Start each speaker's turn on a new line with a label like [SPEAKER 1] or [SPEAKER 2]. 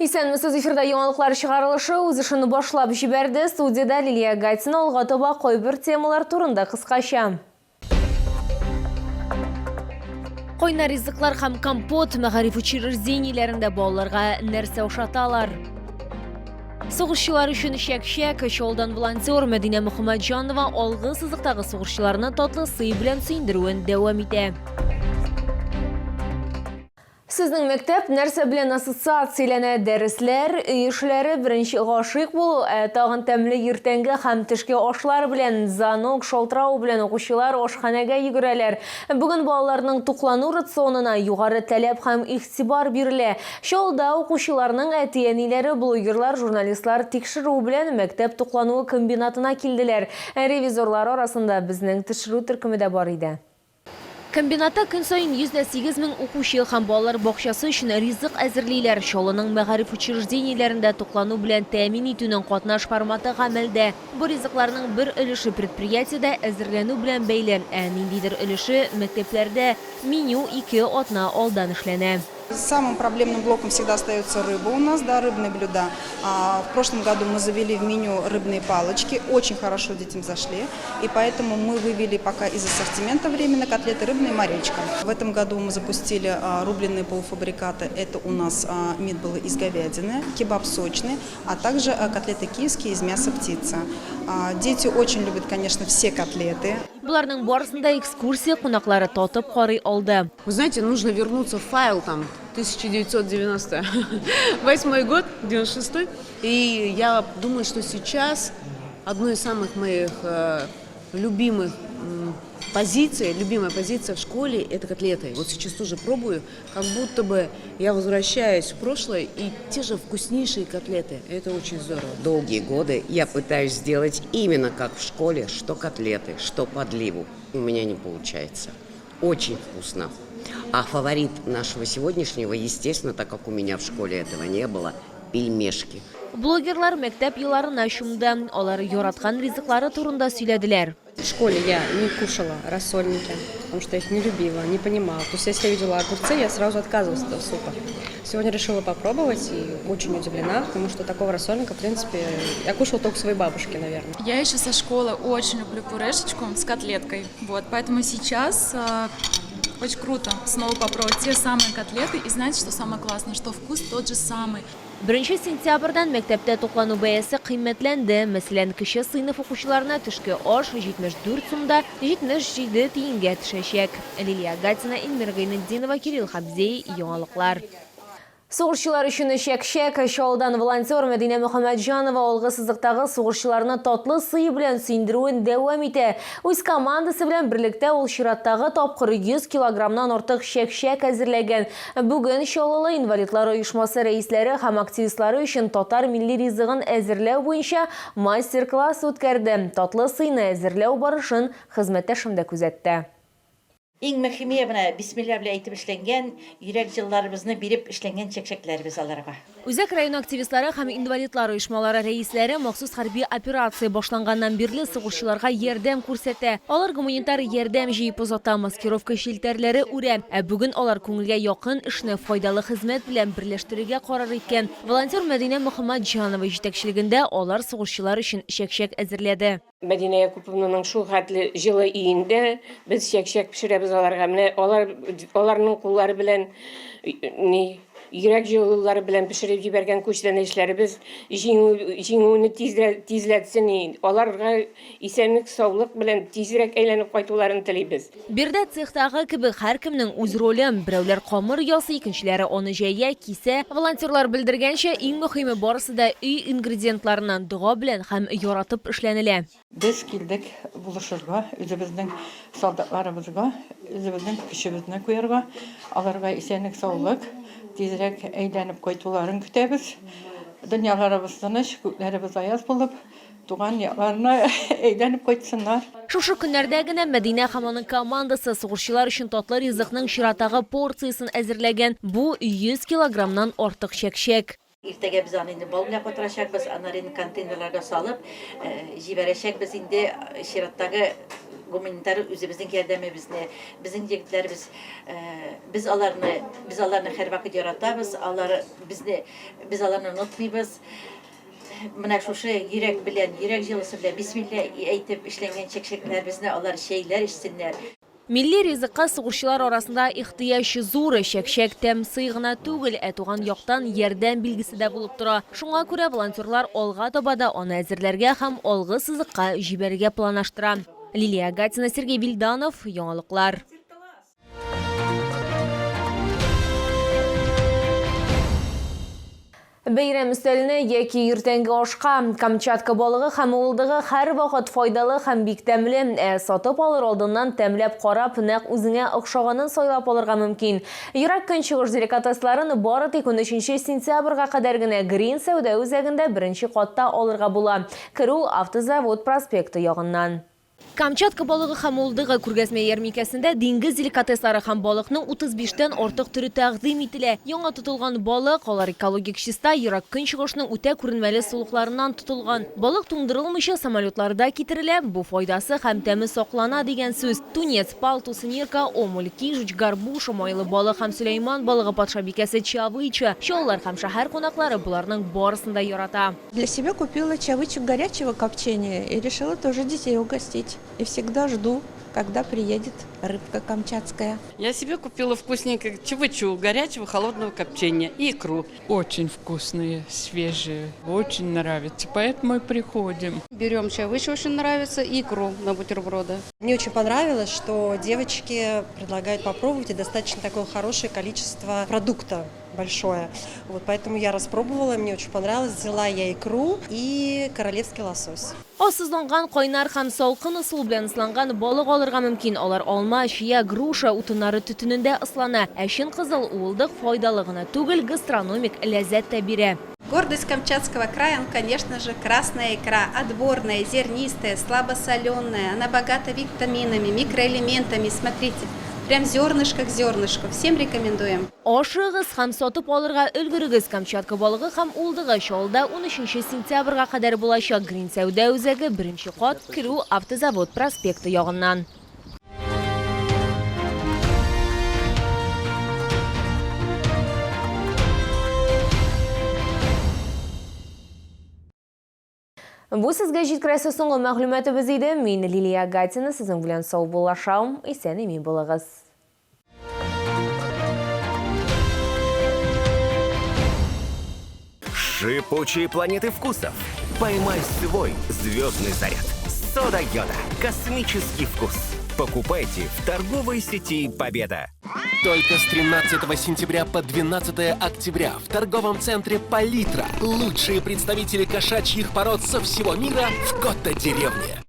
[SPEAKER 1] Исәнмесез, эфирда яңалыклар чыгарылышы үз эшен башлап җибәрде. Студияда Лилия Гатина алга таба кайбер темалар турында кыскача. Кайнар ризыклар һәм компот мәгариф учреждениеләрендә балаларга нәрсә ошаталар? Сугышчылар өчен шәк-шәк, Чаллыдан волонтер Мәдинә Мөхәммәтҗанова алгы сызыктагы сугышчыларны татлы сый белән сөендерүен дәвам итә. Сезнең мәктәп нәрсә белән ассоциацияләнә? Дәресләр, эшләре, беренче гашыйк булу, тагын тәмле иртәнге һәм төшке ашлар белән, звонок, шалтырау белән укучылар ашханәгә йөгерәләр. Бүген балаларның туклану рационына югары таләп һәм игътибар бирелә. Чаллыда укучыларның әти-әниләре, блогерлар, журналистлар тикшерү белән мәктәп туклануы комбинатына килделәр. Ревизорлар арасында безнең тикшерү төркеме дә бар иде. Комбината көн сайын 108 мең укучы һәм балалар бакчасы өчен ризык әзерлиләр. Чаллының мәгариф учреждениеләрендә туклану белән тәэмин итүнең катнаш форматы гамәлдә. Бу ризыкларның бер өлеше предприятиедә әзерләнү белән бәйле, ниндидер өлеше мәктәпләрдә меню 2 атна алдан эшләнә.
[SPEAKER 2] Самым проблемным блоком всегда остается рыба у нас, да, рыбные блюда. В прошлом году мы завели в меню рыбные палочки, очень хорошо детям зашли, и поэтому мы вывели пока из ассортимента временно котлеты рыбные морячка. В этом году мы запустили рубленые полуфабрикаты, это у нас мидболы из говядины, кебаб сочный, а также котлеты киевские из мяса птицы. Дети очень любят, конечно, все котлеты.
[SPEAKER 1] Буларның барысында экскурсия кунаклары татып карый алды.
[SPEAKER 3] Вы знаете, нужно вернуться в файл там 1998 год, 96. И я думаю, что сейчас одной из самых моих любимая позиция в школе – это котлеты. Вот сейчас тоже пробую, как будто бы я возвращаюсь в прошлое и те же вкуснейшие котлеты. Это очень здорово.
[SPEAKER 4] Долгие годы я пытаюсь сделать именно как в школе, что котлеты, что подливу. У меня не получается. Очень вкусно. А фаворит нашего сегодняшнего, естественно, так как у меня в школе этого не было, пельмешки.
[SPEAKER 1] Блогерлар мәктәп елларына чумды. Алар яраткан ризыклары турында сөйләделәр.
[SPEAKER 5] В школе я не кушала рассольники, потому что я их не любила, не понимала. То есть если я видела огурцы, я сразу отказывалась от супа. Сегодня решила попробовать и очень удивлена, потому что такого рассольника, в принципе, я кушала только своей бабушке, наверное.
[SPEAKER 6] Я еще со школы очень люблю пюрешечку с котлеткой, поэтому сейчас очень круто снова попробовать те самые котлеты и знаете, что самое классное, что вкус тот же самый.
[SPEAKER 1] 1 сентябрьдән мәктәптә туклану бәясе кыйммәтләнде. Мәсәлән, кече сыйныф укучыларына төшке аш 74 сумда 77 тиенгә төшәчәк. Лилия Гатина, Эльмира Гайнетдинова, Кирилл Хабзей, яңалыклар. Сугышчылар өчен шәк-шәк, Чаллыдан волонтер Мәдинә Мөхәммәтҗанова алгы сызыктагы сугышчыларны татлы сый белән сөендерүен дәвам итә. Үз командасы белән берлектә ул чираттагы тапкыр 100 килограммнан артык шәк-шәк әзерләгән. Бүген Чаллы инвалидлар оешмасы рәисләре һәм активистлары өчен татар милли ризыгын әзерләү буенча мастер-класс үткәрде. Татлы сыйны әзерләү барышын хезмәттәшем дә күзәтте.
[SPEAKER 7] Иң мөһиме менә бисмилла белән әйтеп эшләнгән, йөрәк җылларыбызны биреп эшләнгән чәкчәкләрбез аларга.
[SPEAKER 1] Үзәк район активистлары һәм инвалидлар оешмалары рәисләре махсус хәрби операция башланганнан бирле сугышчыларга ярдәм күрсәтә. Алар гуманитар ярдәм җыеп узата, маскировка шелтәрләре үрә. Бүген алар күңелгә якын эшне файдалы хезмәт белән берләштерергә карар иткән. Волонтер Мәдинә Мөхәммәтҗанова җитәкчелегендә алар сугышчылар өчен шәк-шәк әзерләде.
[SPEAKER 8] Мәдинә Якуповнаның шул хәтле җылы иендә без шәк-шәк пешерәбез аларга. Менә аларның куллары белән йөрәк җылылары белән пешереп җибәргән күчтәнәчләребез җиңүне тизләтсен. Аларга исәнлек, саулык белән тизрәк әйләнеп кайтуларын телибез.
[SPEAKER 1] Бирдә цехтагы кебек һәркемнең үз ролен, берәүләр камыр ясый, икенчеләре аны җәя, кисә. Волонтерлар белдергәнчә, иң мөһиме барысы да өй ингредиентларыннан дуга белән һәм яратып эшләнелә.
[SPEAKER 9] Без килдек булышырга, үзебезнең солдатларыбызга, үзебезнең кешебезне куярга, аларга исәнлек, саулык, тизрәк әйләнеп кайтуларын көтәбез. Дөньяларыбыз тыныч, күкләребез аяз булып, туган якларына әйләнеп кайтсыннар.
[SPEAKER 1] Шушы көннәрдә генә Мәдинә һәм аның командасы сугышчылар өчен татлы ризыкның чираттагы порциясын әзерләгән. Бу 100 килограммнан артык шәк-шәк.
[SPEAKER 7] Иртеге біз аны инде бал белән котырачакбыз, аннары контейнерларга салып, җибәрәчәкбез инде чираттагы гуманитар үзебезнең ярдәмебезне, безнең җегетләребез, без аларны һәрвакыт яратабыз, без аларны онытмыйбыз. Менә шушы йөрәк җылысы белән бисмилла әйтеп эшләнгән чәкчәкләребезне алар чәйләр эчсеннәр.
[SPEAKER 1] Милли ризыкка сугышчылар арасында ихтыяҗы зур, чәкчәк тәмсый гына түгел, туган яктан ярдәм билгесе дә булып тора. Шуңа күрә волонтерлар алга таба да аны әзерләргә һәм алгы сызыкка җибәрергә планлаштыра. Лилия Гатина, Сергей Вильданов, Яңалыклар. Бәйрәм өстәленә яки иртәнге ашка Камчатка балыгы һәм улдыгы һәр вакыт файдалы һәм бик тәмле. Сатып алыр алдыннан тәмләп карап, нәкъ үзеңә охшаганын сайлап алырга мөмкин. Ерак көнчыгыш деликатесларын бары тик 13 сентябрьгә кадәр генә Green сәүдә үзәгендә беренче катта алырга була. Керү Автозавод проспекты ягыннан. Камчатка балыгы һәм улдыгы күргәзмә ярминкәсендә диңгез деликатеслары һәм балыкның 35-тән артык төре тәкъдим ителә. Яңа тотылган балык алар экологик чиста, ерак көнчыгышның үтә күренмәле сулыкларыннан тотылган. Балык туңдырылмыйча самолетларда китерелә, бу файдасы һәм тәме саклана дигән сүз. Тунец, палтус, нирка, омуль, кижуч, горбуша, майлы балык һәм Сөләйман балыгы патша бикәсе чавыча. Чаллар һәм шәһәр кунаклары буларның барысын да ярата.
[SPEAKER 10] Для себя купила чавычек горячего копчения и решила тоже детей угостить. И всегда жду, когда приедет рыбка камчатская.
[SPEAKER 11] Я себе купила вкусненькое чавычу горячего холодного копчения и икру.
[SPEAKER 12] Очень вкусные, свежие, очень нравится, поэтому и приходим.
[SPEAKER 5] Берем чавыч, очень нравится, и икру на бутерброды.
[SPEAKER 10] Мне очень понравилось, что девочки предлагают попробовать и достаточно такое хорошее количество продукта. Большое. Вот поэтому я распробовала, мне очень понравилось. Взяла я икру и королевский лосось.
[SPEAKER 1] Асызланган кайнар һәм салкын ысул белән ысланган балык алырга мөмкин. Алар алма, чия, груша утыннары төтенендә ыслана. Әшин кызыл улдык файдалы гына түгел, гастрономик ләззәт тә бирә.
[SPEAKER 13] Гордость Камчатского края, конечно же, красная икра, отборная, зернистая, слабосоленая, она богата витаминами, микроэлементами. Смотрите, прям зернышко к зернышку. Всем рекомендуем.
[SPEAKER 1] Ашыгыз һәм сатып алырга өлгерегез. Камчатка балыгы һәм улдыгы Чаллыда 13 сентябрьгә кадәр булачак. Green сәүдә үзәге беренче кат, керү Автозавод проспекты ягыннан. Бу сезгә җиткерәсе соңгы мәгълүматыбыз иде. Мин Лилия Гатина, сезнең белән сау булашам. Исән имин булыгыз.
[SPEAKER 14] Шипучие планеты вкусов. Поймай свой звездный заряд. Сода Йода. Космический вкус. Покупайте в торговой сети «Победа».
[SPEAKER 15] Только с 13 сентября по 12 октября в торговом центре «Палитра» лучшие представители кошачьих пород со всего мира в Котто-деревне.